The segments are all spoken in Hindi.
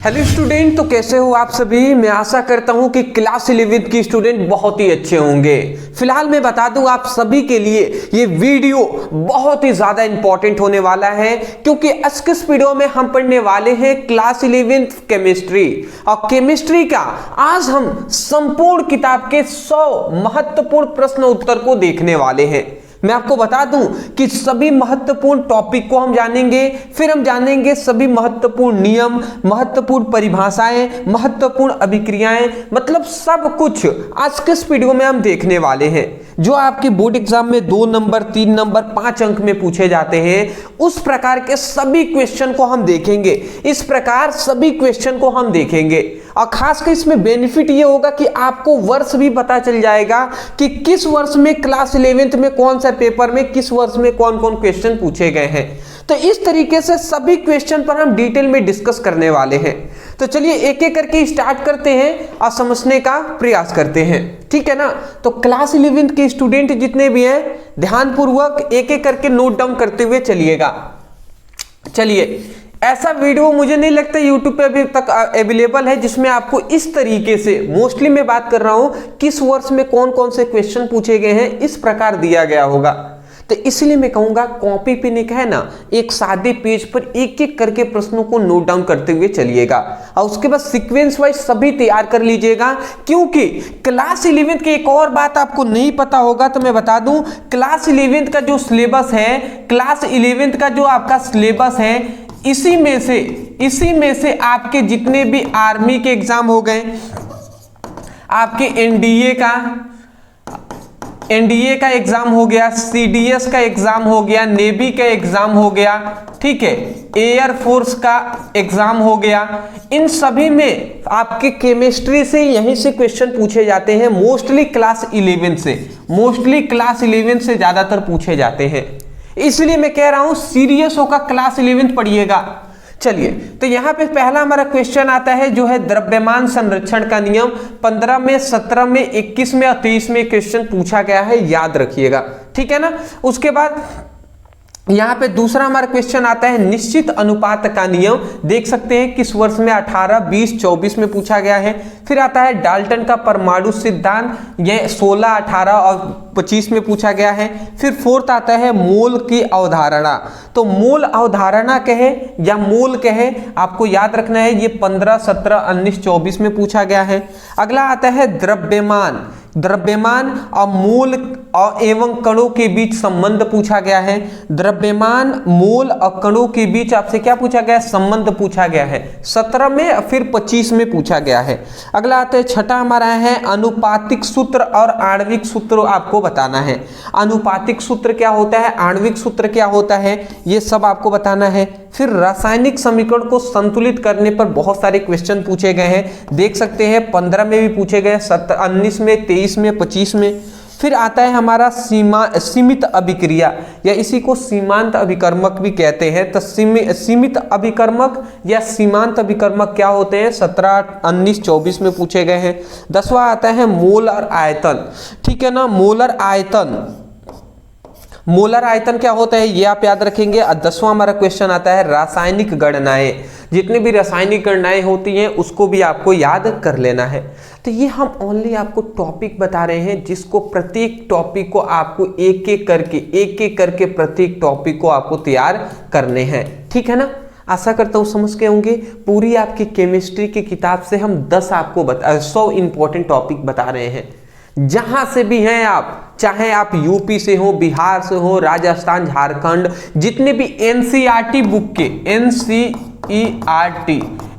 हेलो स्टूडेंट, तो कैसे हो आप सभी। मैं आशा करता हूं कि क्लास 11th की स्टूडेंट बहुत ही अच्छे होंगे। फिलहाल मैं बता दूं आप सभी के लिए ये वीडियो बहुत ही ज्यादा इंपॉर्टेंट होने वाला है, क्योंकि आज के इस वीडियो में हम पढ़ने वाले हैं क्लास 11th केमिस्ट्री। और केमिस्ट्री का आज हम संपूर्ण किताब के 100 महत्वपूर्ण प्रश्न उत्तर को देखने वाले हैं। मैं आपको बता दूं कि सभी महत्वपूर्ण टॉपिक को हम जानेंगे, फिर हम जानेंगे सभी महत्वपूर्ण नियम, महत्वपूर्ण परिभाषाएं, महत्वपूर्ण अभिक्रियाएं, मतलब सब कुछ आज के इस वीडियो में हम देखने वाले हैं। जो आपके बोर्ड एग्जाम में 2 नंबर, 3 नंबर, 5 अंक में पूछे जाते हैं, उस प्रकार के सभी क्वेश्चन को हम देखेंगे। इस प्रकार सभी क्वेश्चन को हम देखेंगे और खासकर इसमें बेनिफिट ये होगा कि आपको वर्ष भी पता चल जाएगा कि किस वर्ष में क्लास 11th में कौन सा पेपर में किस वर्ष में कौन कौन क्वेश्चन पूछे गए हैं। तो इस तरीके से सभी क्वेश्चन पर हम डिटेल में डिस्कस करने वाले हैं। तो चलिए एक एक करके स्टार्ट करते हैं और समझने का प्रयास करते हैं, ठीक है ना। तो क्लास 11th के स्टूडेंट जितने भी हैं, ध्यानपूर्वक एक एक करके नोट डाउन करते हुए चलिएगा। चलिए, ऐसा वीडियो मुझे नहीं लगता YouTube पे अभी तक अवेलेबल है जिसमें आपको इस तरीके से, मोस्टली मैं बात कर रहा हूं किस वर्ष में कौन कौन से क्वेश्चन पूछे गए हैं, इस प्रकार दिया गया होगा। तो इसलिए मैं कहूंगा कॉपी पे नहीं है ना, एक सादे पेज पर एक एक करके प्रश्नों को नोट डाउन करते हुए चलिएगा और उसके बाद सीक्वेंस वाइज सभी तैयार कर लीजिएगा। क्योंकि क्लास 11th की एक और बात आपको नहीं पता होगा तो मैं बता दूं, क्लास 11th का जो सिलेबस है, क्लास 11th का जो आपका सिलेबस है, इसी में से आपके जितने भी आर्मी के एग्जाम हो गए, आपके एनडीए का एग्जाम हो गया, सीडीएस का एग्जाम हो गया, नेवी का एग्जाम हो गया, ठीक है, एयर फोर्स का एग्जाम हो गया, इन सभी में आपके केमिस्ट्री से यहीं से क्वेश्चन पूछे जाते हैं। मोस्टली क्लास 11 से ज्यादातर पूछे जाते हैं। इसलिए मैं कह रहा हूं सीरियस होकर क्लास 11th पढ़िएगा। चलिए, तो यहां पे पहला हमारा क्वेश्चन आता है जो है द्रव्यमान संरक्षण का नियम। 15 में, 17 में, 21 में और 23 में क्वेश्चन पूछा गया है, याद रखिएगा, ठीक है ना। उसके बाद यहां पे दूसरा हमारा क्वेश्चन आता है निश्चित अनुपात का नियम। देख सकते हैं किस वर्ष में 18, 20, 24 में पूछा गया है। फिर आता है डाल्टन का परमाणु सिद्धांत, यह 16, 18 और 25 में पूछा गया है। फिर फोर्थ आता है मोल की अवधारणा। तो मोल अवधारणा कहे या मोल कहे, आपको याद रखना है, ये 15, 17, 19, 24 में पूछा गया है। अगला आता है द्रव्यमान और मोल और एवं कणों के बीच संबंध पूछा गया है। द्रव्यमान, मोल और कणों के बीच आपसे क्या पूछा गया है, संबंध पूछा गया है। 17 में, फिर 25 में पूछा गया है। अगला आता है छठा हमारा है अनुपातिक सूत्र और आणविक सूत्र आपको बताना है। अनुपातिक सूत्र क्या होता है, आणविक सूत्र क्या होता है, ये सब आपको बताना है। फिर रासायनिक समीकरण को संतुलित करने पर बहुत सारे क्वेश्चन पूछे गए हैं। देख सकते हैं 15 में भी पूछे गए, 19 में, 23 में, 25 में। फिर आता है हमारा सीमित अभिक्रिया या इसी को सीमांत अभिकर्मक भी कहते हैं। तो सीमित अभिकर्मक या सीमांत अभिकर्मक क्या होते हैं, 17, 19, 24 में पूछे गए हैं। 10वां आता है मोलर आयतन, ठीक है ना। मोलर आयतन क्या होता है ये आप याद रखेंगे। 10वां हमारा क्वेश्चन आता है रासायनिक गणनाएं। जितनी भी रासायनिक गणनाएं होती हैं उसको भी आपको याद कर लेना है। तो ये हम ओनली आपको टॉपिक बता रहे हैं, जिसको प्रत्येक टॉपिक को आपको एक एक करके प्रत्येक टॉपिक को आपको तैयार करने हैं, ठीक है ना। आशा करता हूँ समझ के होंगे। पूरी आपकी केमिस्ट्री की किताब से हम 100 इंपॉर्टेंट टॉपिक बता रहे हैं। जहां से भी हैं आप, चाहे आप यूपी से हो, बिहार से हो, राजस्थान, झारखंड, जितने भी एनसीईआरटी बुक के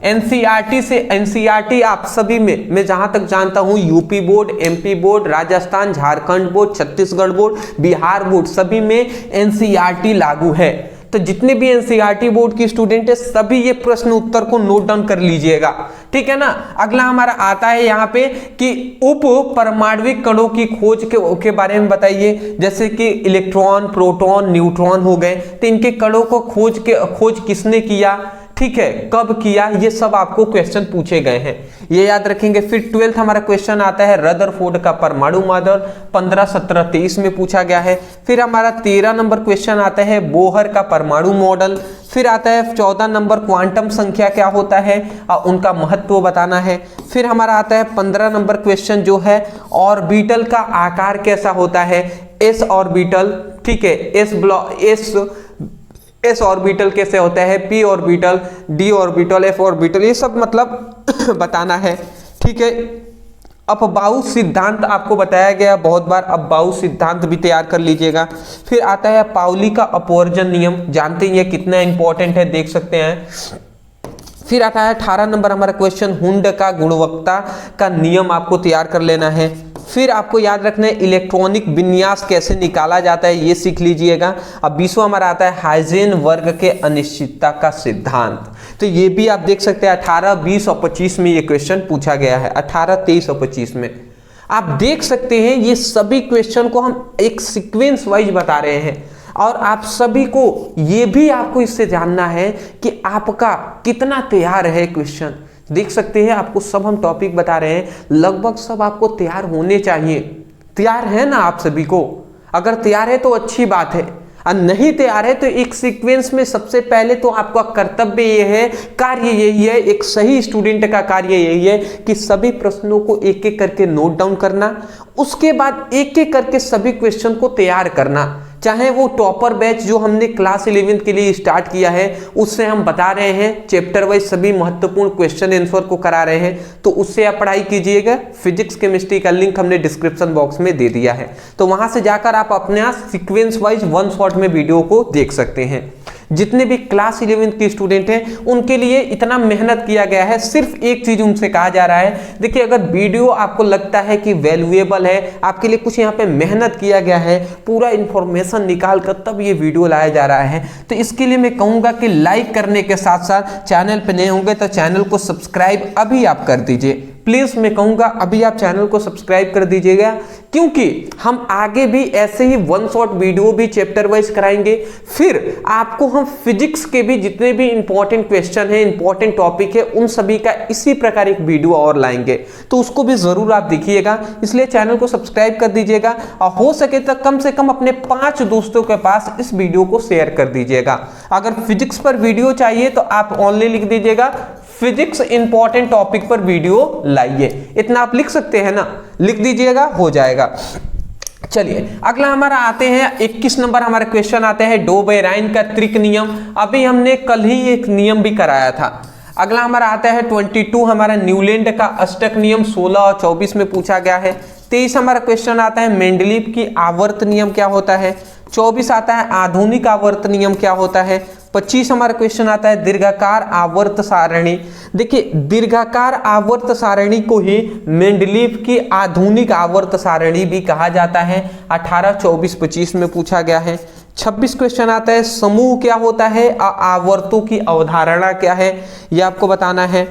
एनसीईआरटी आप सभी में, मैं जहां तक जानता हूं UP board, MP board, Rajasthan, Jharkhand board, Chhattisgarh board, Bihar board, सभी में एनसीईआरटी लागू है। तो जितने भी एनसीईआरटी बोर्ड की स्टूडेंट है सभी ये प्रश्न उत्तर को नोट डाउन कर लीजिएगा, ठीक है ना। अगला हमारा आता है यहाँ पे कि उप परमाणविक कणों की खोज के बारे में बताइए। जैसे कि इलेक्ट्रॉन, प्रोटॉन, न्यूट्रॉन हो गए, तो इनके कणों को खोज किसने किया, ठीक है, कब किया, ये सब आपको क्वेश्चन पूछे गए हैं, ये याद रखेंगे। फिर 12th हमारा क्वेश्चन आता है रदरफोर्ड का परमाणु मॉडल, 15, 17, 23 में पूछा गया है। फिर हमारा 13 नंबर क्वेश्चन आता है बोहर का परमाणु मॉडल। फिर आता है 14 नंबर क्वांटम संख्या क्या होता है और उनका महत्व बताना है। फिर हमारा आता है 15 नंबर क्वेश्चन जो है ऑर्बिटल का आकार कैसा होता है, एस ऑर्बिटल, ठीक है, एस ऑर्बिटल कैसे होता है, P orbital, D orbital, F orbital, ये सब मतलब बताना है, ठीक है। अपबाऊ सिद्धांत आपको बताया गया बहुत बार, अपबाऊ सिद्धांत भी तैयार कर लीजिएगा। फिर आता है पाउली का अपवर्जन नियम, जानते हैं ये कितना इंपॉर्टेंट है, देख सकते हैं। फिर आता है 18 नंबर हमारा क्वेश्चन हुंड का गुणवत्ता का नियम आपको तैयार कर लेना है। फिर आपको याद रखना है इलेक्ट्रॉनिक विन्यास कैसे निकाला जाता है, ये सीख लीजिएगा। अब 20वां हमारा आता है हाइजेन वर्ग के अनिश्चितता का सिद्धांत, तो ये भी आप देख सकते हैं 18, 20 और 25 में ये क्वेश्चन पूछा गया है, 18, 23 और 25 में आप देख सकते हैं। ये सभी क्वेश्चन को हम एक सीक्वेंस वाइज बता रहे हैं और आप सभी को ये भी आपको इससे जानना है कि आपका कितना तैयार है क्वेश्चन। देख सकते हैं आपको सब हम टॉपिक बता रहे हैं, लगभग सब आपको तैयार होने चाहिए। तैयार है ना आप सभी को? अगर तैयार है तो अच्छी बात है, और नहीं तैयार है तो एक सीक्वेंस में सबसे पहले तो आपका कर्तव्य ये है, कार्य यही है, एक सही स्टूडेंट का कार्य यही है कि सभी प्रश्नों को एक एक करके नोट डाउन करना, उसके बाद एक एक करके सभी क्वेश्चन को तैयार करना। चाहे वो टॉपर बैच जो हमने क्लास 11 के लिए स्टार्ट किया है उससे हम बता रहे हैं, चैप्टर वाइज सभी महत्वपूर्ण क्वेश्चन आंसर को करा रहे हैं, तो उससे आप पढ़ाई कीजिएगा। फिजिक्स केमिस्ट्री का लिंक हमने डिस्क्रिप्शन बॉक्स में दे दिया है, तो वहां से जाकर आप अपने सीक्वेंस वाइज वन शॉट में वीडियो को देख सकते हैं। जितने भी क्लास 11 के स्टूडेंट हैं उनके लिए इतना मेहनत किया गया है, सिर्फ एक चीज उनसे कहा जा रहा है, देखिए अगर वीडियो आपको लगता है कि वैल्यूएबल है, आपके लिए कुछ यहाँ पे मेहनत किया गया है, पूरा इंफॉर्मेशन निकाल कर तब ये वीडियो लाया जा रहा है, तो इसके लिए मैं कहूँगा कि लाइक करने के साथ साथ चैनल पर नए होंगे तो चैनल को सब्सक्राइब अभी आप कर दीजिए प्लीज। मैं कहूंगा अभी आप चैनल को सब्सक्राइब कर दीजिएगा, क्योंकि हम आगे भी ऐसे ही वन शॉट वीडियो भी चैप्टर वाइज कराएंगे। फिर आपको हम फिजिक्स के भी जितने भी इंपॉर्टेंट क्वेश्चन है, इंपॉर्टेंट टॉपिक है, उन सभी का इसी प्रकार एक वीडियो और लाएंगे, तो उसको भी जरूर आप देखिएगा। इसलिए चैनल को सब्सक्राइब कर दीजिएगा और हो सके तो कम से कम अपने 5 दोस्तों के पास इस वीडियो को शेयर कर दीजिएगा। अगर फिजिक्स पर वीडियो चाहिए तो आप ऑनली लिख दीजिएगा फिजिक्स इंपॉर्टेंट टॉपिक पर वीडियो लाइए, इतना आप लिख सकते हैं ना, लिख दीजिएगा, हो जाएगा। चलिए अगला हमारा आते हैं 21 नंबर हमारा क्वेश्चन आते हैं डो बेराइन का त्रिक नियम। अभी हमने कल ही एक नियम भी कराया था। अगला हमारा आता है 22 हमारा न्यूलैंड का अष्टक नियम, 16 और 24 में पूछा गया है। 23 हमारा क्वेश्चन आता है मेंडलीव की आवर्त नियम क्या होता है। 24 आता है आधुनिक आवर्त नियम क्या होता है। 25 हमारा क्वेश्चन आता है दीर्घाकार आवर्त सारणी। देखिए दीर्घाकार आवर्त सारणी को ही मेंडलीव की आधुनिक आवर्त सारणी भी कहा जाता है। 18, 24, 25 में पूछा गया है। 26 क्वेश्चन आता है समूह क्या होता है, आवर्तों की अवधारणा क्या है, यह आपको बताना है।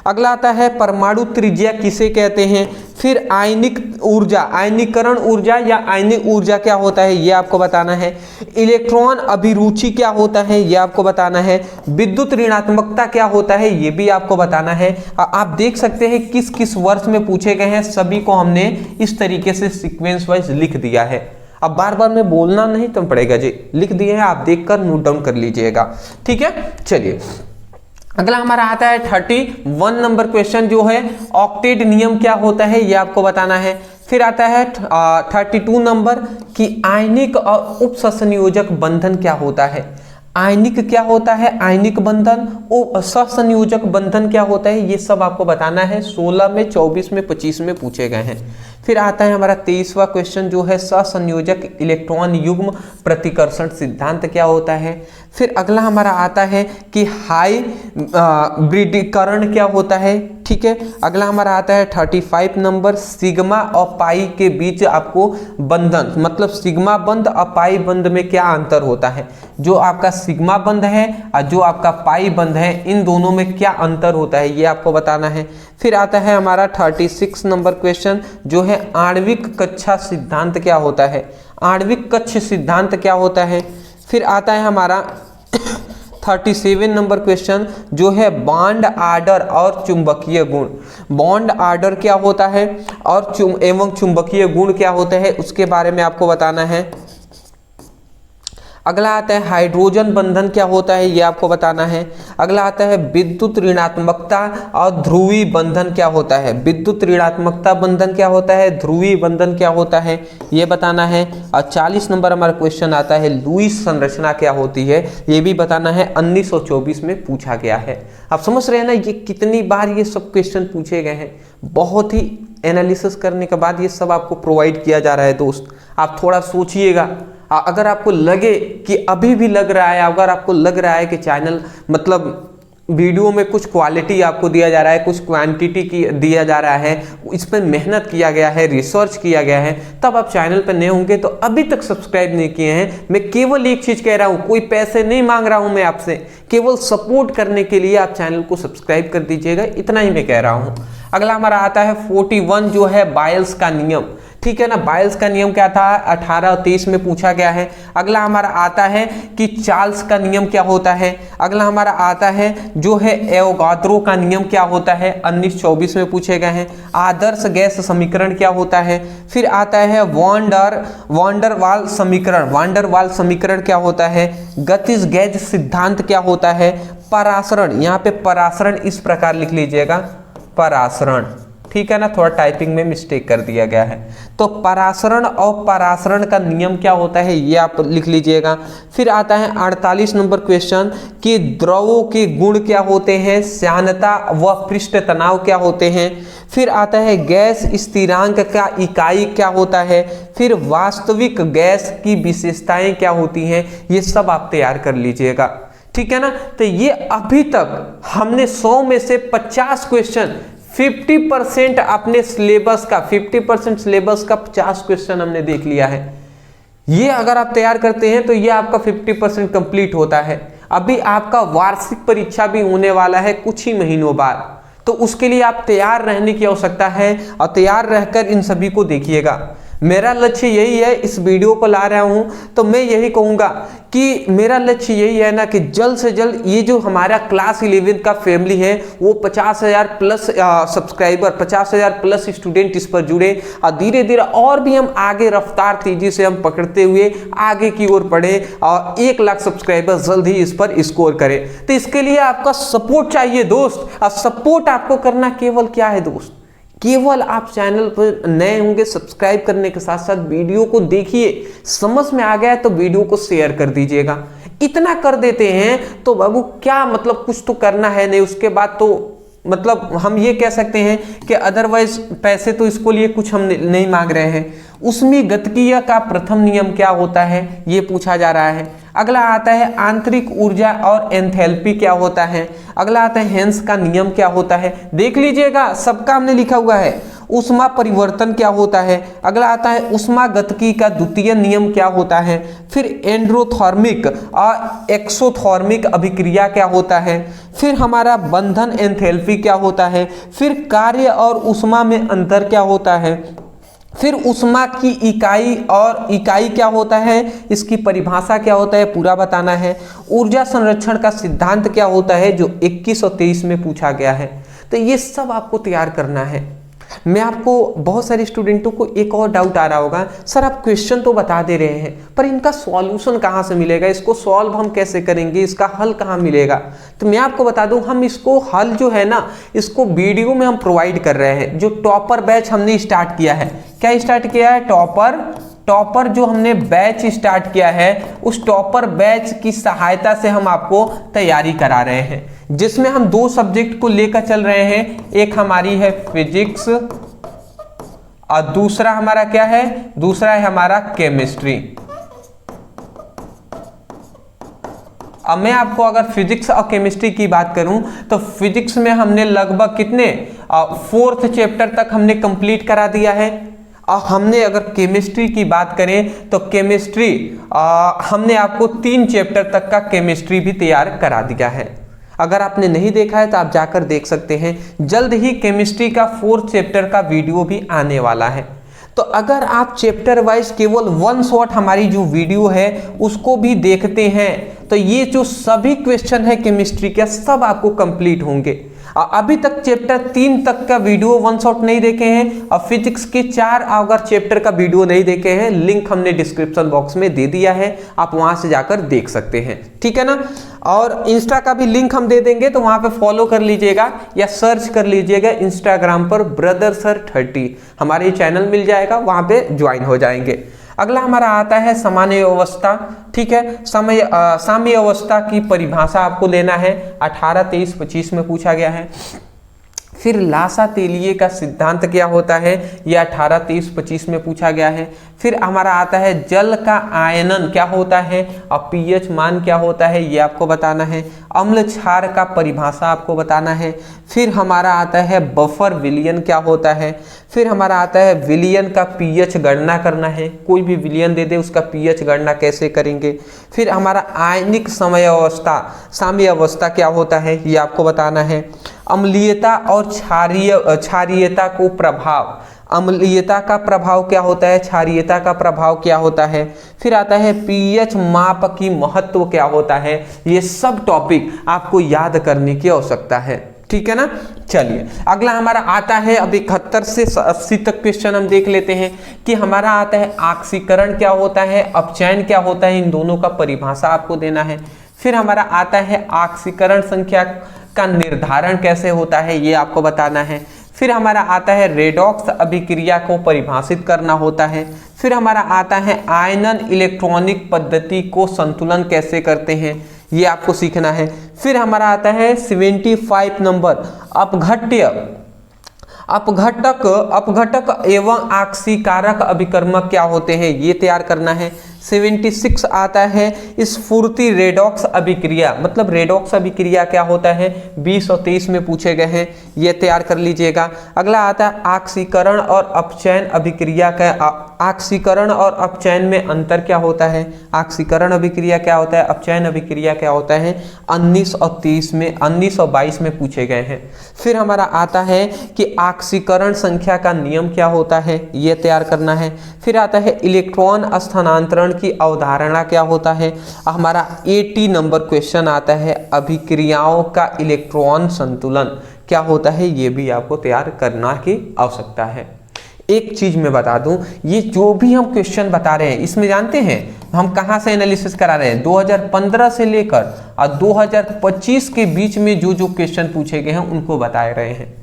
अगला आता है परमाणु त्रिज्या किसे कहते हैं। फिर आयनिक ऊर्जा, आयनीकरण ऊर्जा या आयनिक ऊर्जा क्या होता है, यह आपको बताना है। इलेक्ट्रॉन अभिरुचि क्या होता है, यह आपको बताना है। विद्युत ऋणात्मकता क्या होता है, यह भी आपको बताना है। आप देख सकते हैं किस किस वर्ष में पूछे गए हैं, सभी को हमने इस तरीके से सीक्वेंस वाइज लिख दिया है। अब बार बार में बोलना नहीं तो पड़ेगा जी, लिख दिए हैं, आप देखकर नोट डाउन कर लीजिएगा, ठीक है। चलिए अगला हमारा आता है 31 नंबर क्वेश्चन जो है ऑक्टेट नियम क्या होता है, ये आपको बताना है। फिर आता है 32 नंबर कि आयनिक और उपसंयोजक बंधन क्या होता है। आयनिक क्या होता है, आयनिक बंधन, सहसंयोजक बंधन क्या होता है, ये सब आपको बताना है। 16 में, 24 में, 25 में पूछे गए हैं। फिर आता है हमारा 23वां क्वेश्चन जो है सहसंयोजक इलेक्ट्रॉन युग्म प्रतिकर्षण सिद्धांत क्या होता है। फिर अगला हमारा आता है कि हाइब्रिडीकरण क्या होता है, ठीक है। अगला हमारा आता है 35 नंबर सिग्मा और पाई के बीच आपको बंधन, मतलब सिग्मा बंध और पाई बंध में क्या अंतर होता है। जो आपका सिग्मा बंध है और जो आपका पाई बंध है, इन दोनों में क्या अंतर होता है, ये आपको बताना है। फिर आता है हमारा 36 नंबर क्वेश्चन जो है आणविक कक्षा सिद्धांत क्या होता है। आणविक कक्ष सिद्धांत क्या होता है। फिर आता है हमारा 37 नंबर क्वेश्चन जो है बॉन्ड आर्डर और चुंबकीय गुण। बॉन्ड आर्डर क्या होता है और एवं चुंबकीय गुण क्या होते हैं उसके बारे में आपको बताना है। अगला आता है हाइड्रोजन बंधन क्या होता है, ये आपको बताना है। अगला आता है विद्युत ऋणात्मकता और ध्रुवीय बंधन क्या होता है। विद्युत ऋणात्मकता बंधन क्या होता है, ध्रुवीय बंधन क्या होता है, ये बताना है। और 40 नंबर हमारा क्वेश्चन आता है लुईस संरचना क्या होती है, ये भी बताना है। 1924 में पूछा गया है। आप समझ रहे हैं ना ये कितनी बार ये सब क्वेश्चन पूछे गए हैं। बहुत ही एनालिसिस करने के बाद ये सब आपको प्रोवाइड किया जा रहा है दोस्त। आप थोड़ा सोचिएगा। अगर आपको लगे कि अभी भी लग रहा है, अगर आपको लग रहा है कि चैनल मतलब वीडियो में कुछ क्वालिटी आपको दिया जा रहा है, कुछ क्वांटिटी की दिया जा रहा है, इस पर मेहनत किया गया है, रिसर्च किया गया है, तब आप चैनल पर नए होंगे तो अभी तक सब्सक्राइब नहीं किए हैं। मैं केवल एक चीज़ कह रहा हूँ, कोई पैसे नहीं मांग रहा हूँ मैं आपसे, केवल सपोर्ट करने के लिए आप चैनल को सब्सक्राइब कर दीजिएगा, इतना ही मैं कह रहा हूँ। अगला हमारा आता है 41 जो है बायल्स का नियम। ठीक है ना, बायल्स का नियम क्या था, 18 और 23 में पूछा गया है। अगला हमारा आता है कि चार्ल्स का नियम क्या होता है। अगला हमारा आता है जो है एवोगाद्रो का नियम क्या होता है, 1924 में पूछे गए हैं। आदर्श गैस समीकरण क्या होता है। फिर आता है वांडरवाल समीकरण। वांडरवाल समीकरण क्या होता है। गतिज गैज सिद्धांत क्या होता है। परासरण, यहाँ पे परासरण इस प्रकार लिख लीजिएगा, परासरण। ठीक है ना, थोड़ा टाइपिंग में मिस्टेक कर दिया गया है। तो परासरण और परासरण का नियम क्या होता है ये आप लिख लीजिएगा। फिर आता है 48 नंबर क्वेश्चन कि द्रवों के गुण क्या होते हैं, श्यानता व पृष्ठ तनाव क्या होते हैं। फिर आता है गैस स्थिरांक का इकाई क्या होता है। फिर वास्तविक गैस की विशेषताएं क्या होती हैं, ये सब आप तैयार कर लीजिएगा। ठीक है ना, तो ये अभी तक हमने 100 में से 50 क्वेश्चन 50% अपने सिलेबस का 50% सिलेबस का 50 क्वेश्चन हमने देख लिया है। ये अगर आप तैयार करते हैं तो ये आपका 50% कंप्लीट होता है। अभी आपका वार्षिक परीक्षा भी होने वाला है कुछ ही महीनों बाद, तो उसके लिए आप तैयार रहने की आवश्यकता है और तैयार रहकर इन सभी को देखिएगा। मेरा लक्ष्य यही है, इस वीडियो को ला रहा हूं तो मैं यही कहूंगा कि मेरा लक्ष्य यही है ना कि जल्द से जल्द ये जो हमारा क्लास 11 का फैमिली है वो 50,000 प्लस सब्सक्राइबर, 50,000 प्लस स्टूडेंट इस पर जुड़े और धीरे धीरे और भी हम आगे रफ्तार तेजी से हम पकड़ते हुए आगे की ओर बढ़े और 1 लाख सब्सक्राइबर जल्द ही इस पर स्कोर करें। तो इसके लिए आपका सपोर्ट चाहिए दोस्त। और सपोर्ट आपको करना केवल क्या है दोस्त, केवल आप चैनल पर नए होंगे, सब्सक्राइब करने के साथ साथ वीडियो को देखिए, समझ में आ गया तो वीडियो को शेयर कर दीजिएगा। इतना कर देते हैं तो बाबू क्या मतलब, कुछ तो करना है नहीं, उसके बाद तो मतलब हम ये कह सकते हैं कि अदरवाइज पैसे तो इसको लिए कुछ हम नहीं मांग रहे हैं। उसमें गतिकीय का प्रथम नियम क्या होता है ये पूछा जा रहा है। अगला आता है आंतरिक ऊर्जा और एंथैल्पी क्या होता है। अगला आता है हेंस का नियम क्या होता है, देख लीजिएगा सबका हमने लिखा हुआ है। ऊष्मा परिवर्तन क्या होता है। अगला आता है ऊष्मागतिकी का द्वितीय नियम क्या होता है। फिर एंडोथर्मिक और एक्सोथर्मिक अभिक्रिया क्या होता है। फिर हमारा बंधन एंथैल्पी क्या होता है। फिर कार्य और ऊष्मा में अंतर क्या होता है। फिर ऊष्मा की इकाई और इकाई क्या होता है, इसकी परिभाषा क्या होता है पूरा बताना है। ऊर्जा संरक्षण का सिद्धांत क्या होता है जो 21 और 23 में पूछा गया है। तो ये सब आपको तैयार करना है। मैं आपको, बहुत सारे स्टूडेंटों को एक और डाउट आ रहा होगा, सर आप क्वेश्चन तो बता दे रहे हैं पर इनका सॉल्यूशन कहाँ से मिलेगा, इसको सॉल्व हम कैसे करेंगे, इसका हल कहाँ मिलेगा। तो मैं आपको बता दूं, हम इसको हल जो है ना, इसको वीडियो में हम प्रोवाइड कर रहे हैं। जो टॉपर बैच हमने स्टार्ट किया है, क्या स्टार्ट किया है, टॉपर जो हमने बैच स्टार्ट किया है, उस टॉपर बैच की सहायता से हम आपको तैयारी करा रहे हैं, जिसमें हम 2 सब्जेक्ट को लेकर चल रहे हैं। एक हमारी है फिजिक्स और दूसरा हमारा क्या है, दूसरा है हमारा केमिस्ट्री। अब मैं आपको अगर फिजिक्स और केमिस्ट्री की बात करूं तो फिजिक्स में हमने लगभग कितने 4th चैप्टर तक हमने कंप्लीट करा दिया है। और हमने अगर केमिस्ट्री की बात करें तो केमिस्ट्री हमने आपको 3 चैप्टर तक का केमिस्ट्री भी तैयार करा दिया है। अगर आपने नहीं देखा है तो आप जाकर देख सकते हैं। जल्द ही केमिस्ट्री का 4th चैप्टर का वीडियो भी आने वाला है। तो अगर आप चैप्टर वाइज केवल वन शॉट हमारी जो वीडियो है उसको भी देखते हैं तो ये जो सभी क्वेश्चन है केमिस्ट्री के सब आपको कंप्लीट होंगे। अभी तक चैप्टर 3 तक का वीडियो वन शॉट नहीं देखे हैं और फिजिक्स के 4 अगर चैप्टर का वीडियो नहीं देखे हैं, लिंक हमने डिस्क्रिप्शन बॉक्स में दे दिया है, आप वहां से जाकर देख सकते हैं, ठीक है ना। और इंस्टा का भी लिंक हम दे देंगे, तो वहां पे फॉलो कर लीजिएगा या सर्च कर लीजिएगा इंस्टाग्राम पर BrotherSir30, हमारे चैनल मिल जाएगा, वहां पे ज्वाइन हो जाएंगे। अगला हमारा आता है सामान्य अवस्था, ठीक है। साम्य अवस्था की परिभाषा आपको लेना है, 18, 23, 25 में पूछा गया है। फिर लासा तेलिए का सिद्धांत क्या होता है, यह 18, 23, 25 में पूछा गया है। फिर हमारा आता है जल का आयनन क्या होता है और पीएच मान क्या होता है, ये आपको बताना है। अम्ल क्षार का परिभाषा आपको बताना है। फिर हमारा आता है बफर विलयन क्या होता है। फिर हमारा आता है विलयन का पीएच गणना करना है, कोई भी विलयन दे दे उसका पीएच गणना कैसे करेंगे। फिर हमारा आयनिक समय अवस्था साम्य अवस्था क्या होता है, ये आपको बताना है। अम्लीयता और क्षारीयता को प्रभाव, अम्लीयता का प्रभाव क्या होता है, क्षारीयता का प्रभाव क्या होता है। फिर आता है पीएच माप की महत्व क्या होता है। ये सब टॉपिक आपको याद करने की आवश्यकता है, ठीक है ना। चलिए अगला हमारा आता है, अब 71 से 80 तक क्वेश्चन हम देख लेते हैं कि हमारा आता है ऑक्सीकरण क्या होता है, अपचयन क्या होता है, इन दोनों का परिभाषा आपको देना है। फिर हमारा आता है ऑक्सीकरण संख्या का निर्धारण कैसे होता है, ये आपको बताना है। फिर हमारा आता है रेडॉक्स अभिक्रिया को परिभाषित करना होता है। फिर हमारा आता है आयनन इलेक्ट्रॉनिक पद्धति को संतुलन कैसे करते हैं, ये आपको सीखना है। फिर हमारा आता है 75 नंबर अपघटक एवं आक्सीकारक अभिकर्मक क्या होते हैं, ये तैयार करना है। 76 आता है स्फूर्ति रेडॉक्स अभिक्रिया, मतलब रेडॉक्स अभिक्रिया क्या होता है, 20 और 23 में पूछे गए हैं, ये तैयार कर लीजिएगा। अगला आता है ऑक्सीकरण और अपचयन अभिक्रिया का, ऑक्सीकरण और अपचयन में अंतर क्या होता है, ऑक्सीकरण अभिक्रिया क्या होता है, अपचयन अभिक्रिया क्या होता है, 19 और 30 में 19 और 22 में पूछे गए हैं। फिर हमारा आता है कि ऑक्सीकरण संख्या का नियम क्या होता है, ये तैयार करना है। फिर आता है इलेक्ट्रॉन स्थानांतरण की अवधारणा क्या होता है। हमारा 80 नंबर क्वेश्चन आता है अभिक्रियाओं का इलेक्ट्रॉन संतुलन क्या होता है, ये भी आपको तैयार करना की आवश्यकता है। एक चीज मैं बता दूं, ये जो भी हम क्वेश्चन बता रहे हैं इसमें जानते हैं हम कहां से एनालिसिस करा रहे हैं, 2015 से लेकर और 2025 के बीच में जो जो क्वेश्चन पूछे गए हैं उनको बता रहे हैं।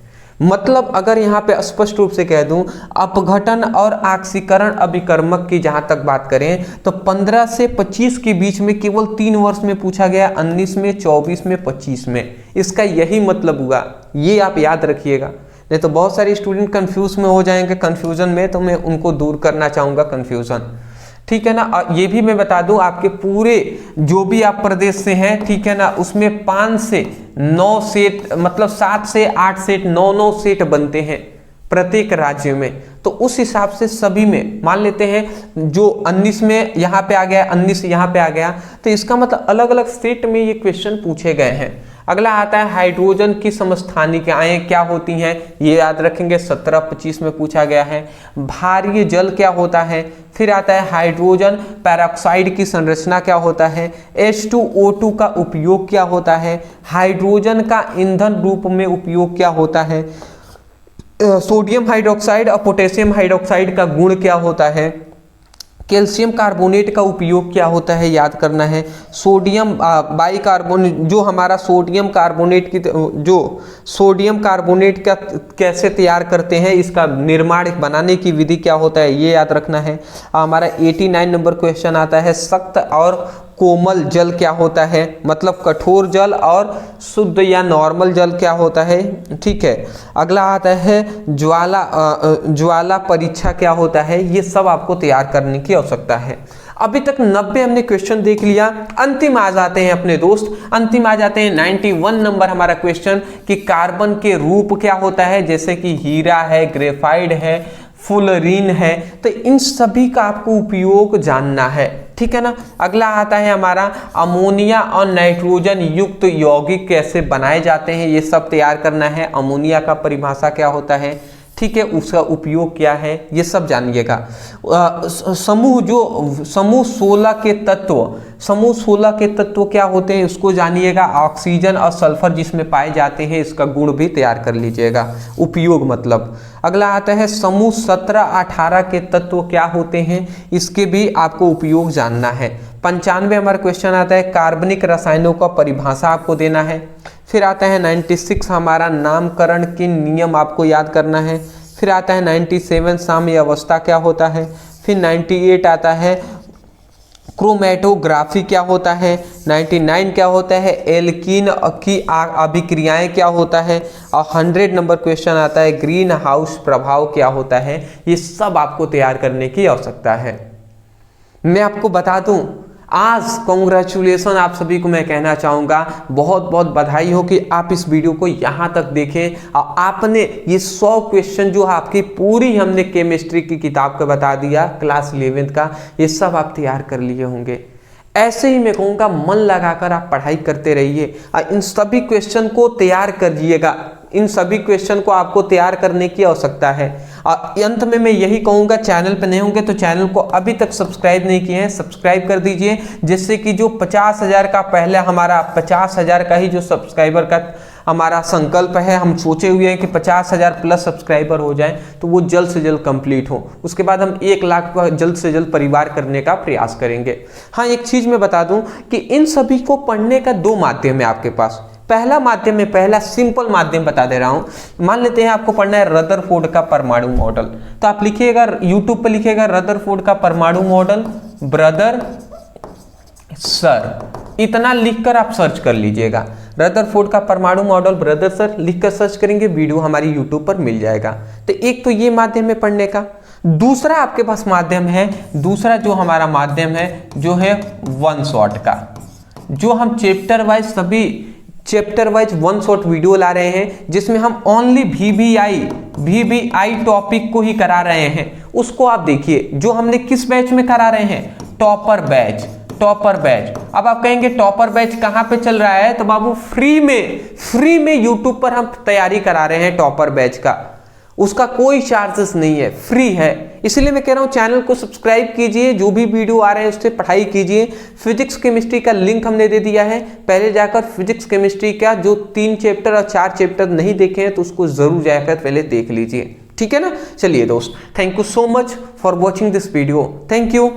मतलब अगर यहाँ पे स्पष्ट रूप से कह दूं, अपघटन और ऑक्सीकरण अभिकर्मक की जहां तक बात करें तो 15 से 25 के बीच में केवल 3 वर्ष में पूछा गया, 19 में, 24 में, 25 में। इसका यही मतलब हुआ, ये आप याद रखिएगा, नहीं तो बहुत सारे स्टूडेंट कंफ्यूज में हो जाएंगे। कंफ्यूजन में तो मैं उनको दूर करना चाहूँगा कंफ्यूजन, ठीक है ना। ये भी मैं बता दूं, आपके पूरे जो भी आप प्रदेश से हैं, ठीक है ना, उसमें 5 से 9 सेट, मतलब 7 से 8 सेट, 9 सेट बनते हैं प्रत्येक राज्य में। तो उस हिसाब से सभी में मान लेते हैं जो 19 में यहाँ पे आ गया, 19 यहाँ पे आ गया, तो इसका मतलब अलग अलग सेट में ये क्वेश्चन पूछे गए हैं। अगला आता है हाइड्रोजन की समस्थानिकाएं क्या होती हैं, ये याद रखेंगे, 17-25 में पूछा गया है। भारीय जल क्या होता है। फिर आता है हाइड्रोजन पेरोक्साइड की संरचना क्या होता है। H2O2 का उपयोग क्या होता है। हाइड्रोजन का ईंधन रूप में उपयोग क्या होता है। सोडियम हाइड्रोक्साइड और पोटेशियम हाइड्रोक्साइड का गुण क्या होता है। कैल्शियम कार्बोनेट का उपयोग क्या होता है, याद करना है। सोडियम बाइकार्बोनेट, जो हमारा सोडियम कार्बोनेट की, जो सोडियम कार्बोनेट का कैसे तैयार करते हैं, इसका निर्माण बनाने की विधि क्या होता है, ये याद रखना है। हमारा 89 नंबर क्वेश्चन आता है सख्त और कोमल जल क्या होता है, मतलब कठोर जल और शुद्ध या नॉर्मल जल क्या होता है, ठीक है। अगला आता है ज्वाला परीक्षा क्या होता है, ये सब आपको तैयार करने की आवश्यकता है। अभी तक 90 हमने क्वेश्चन देख लिया, अंतिम आ जाते हैं अपने दोस्त, अंतिम आ जाते हैं 91 नंबर हमारा क्वेश्चन कि कार्बन के रूप क्या होता है, जैसे कि हीरा है, ग्रेफाइट है, फुलरीन है, तो इन सभी का आपको उपयोग जानना है, ठीक है ना। अगला आता है हमारा अमोनिया और नाइट्रोजन युक्त यौगिक कैसे बनाए जाते हैं, ये सब तैयार करना है। अमोनिया का परिभाषा क्या होता है। ठीक है, उसका उपयोग क्या है ये सब जानिएगा। समूह 16 के तत्व, समूह 16 के तत्व क्या होते हैं उसको जानिएगा। ऑक्सीजन और सल्फर जिसमें पाए जाते हैं, इसका गुण भी तैयार कर लीजिएगा, उपयोग मतलब। अगला आता है समूह 17-18 के तत्व क्या होते हैं, इसके भी आपको उपयोग जानना है। 95 हमारा क्वेश्चन आता है कार्बनिक रसायनों का परिभाषा आपको देना है। फिर आता है 96 हमारा नामकरण के नियम आपको याद करना है। फिर आता है 97 साम्य अवस्था क्या होता है। फिर 98 आता है क्रोमेटोग्राफी क्या होता है। 99 क्या होता है एल्कीन की अभिक्रियाएं क्या होता है। और 100 नंबर क्वेश्चन आता है ग्रीन हाउस प्रभाव क्या होता है। ये सब आपको तैयार करने की आवश्यकता है। मैं आपको बता दूं, आज कॉन्ग्रेचुलेसन आप सभी को मैं कहना चाहूँगा, बहुत बहुत बधाई हो कि आप इस वीडियो को यहाँ तक देखें और आपने ये 100 क्वेश्चन जो आपकी पूरी हमने केमिस्ट्री की किताब का बता दिया क्लास 11th का, ये सब आप तैयार कर लिए होंगे। ऐसे ही मैं कहूँगा मन लगाकर आप पढ़ाई करते रहिए और इन सभी क्वेश्चन को तैयार करिएगा। इन सभी क्वेश्चन को आपको तैयार करने की आवश्यकता है। और अंत में मैं यही कहूँगा, चैनल पर नए होंगे तो चैनल को अभी तक सब्सक्राइब नहीं किए हैं, सब्सक्राइब कर दीजिए, जिससे कि जो 50,000 का पहले हमारा 50,000 का ही जो सब्सक्राइबर का हमारा संकल्प है, हम सोचे हुए हैं कि 50,000 प्लस सब्सक्राइबर हो जाएं तो वो जल्द से जल्द कंप्लीट हो। उसके बाद हम 1 लाख का जल्द से जल्द परिवार करने का प्रयास करेंगे। हाँ, एक चीज़ मैं बता दूं कि इन सभी को पढ़ने का 2 माध्यम है आपके पास। पहला माध्यम है, पहला सिंपल माध्यम बता दे रहा हूं। मान लेते हैं आपको पढ़ना है रदरफोर्ड का परमाणु मॉडल, तो आप लिखिएगा यूट्यूब पर लिखिएगा रदरफोर्ड का परमाणु मॉडल ब्रदर सर, इतना लिखकर आप सर्च कर लीजिएगा। रदरफोर्ड का परमाणु मॉडल ब्रदर सर लिखकर सर्च करेंगे, वीडियो हमारी यूट्यूब पर मिल जाएगा। तो एक तो ये माध्यम है पढ़ने का। दूसरा आपके पास माध्यम है, दूसरा जो हमारा माध्यम है जो है वन शॉट का, जो हम चैप्टर वाइज सभी चैप्टर वाइज 1 शॉट वीडियो ला रहे हैं, जिसमें हम ओनली VBI टॉपिक को ही करा रहे हैं। उसको आप देखिए, जो हमने किस बैच में करा रहे हैं, टॉपर बैच। अब आप कहेंगे टॉपर बैच कहाँ पे चल रहा है, तो बाबू फ्री में यूट्यूब पर हम तैयारी करा रहे हैं टॉपर बैच का। उसका कोई चार्जेस नहीं है, फ्री है। इसलिए मैं कह रहा हूं चैनल को सब्सक्राइब कीजिए, जो भी वीडियो आ रहे हैं उससे पढ़ाई कीजिए। फिजिक्स केमिस्ट्री का लिंक हमने दे दिया है, पहले जाकर फिजिक्स केमिस्ट्री का जो 3 चैप्टर और 4 चैप्टर नहीं देखे हैं तो उसको जरूर जाकर पहले देख लीजिए, ठीक है ना। चलिए दोस्त, thank you so much for watching this video, thank you.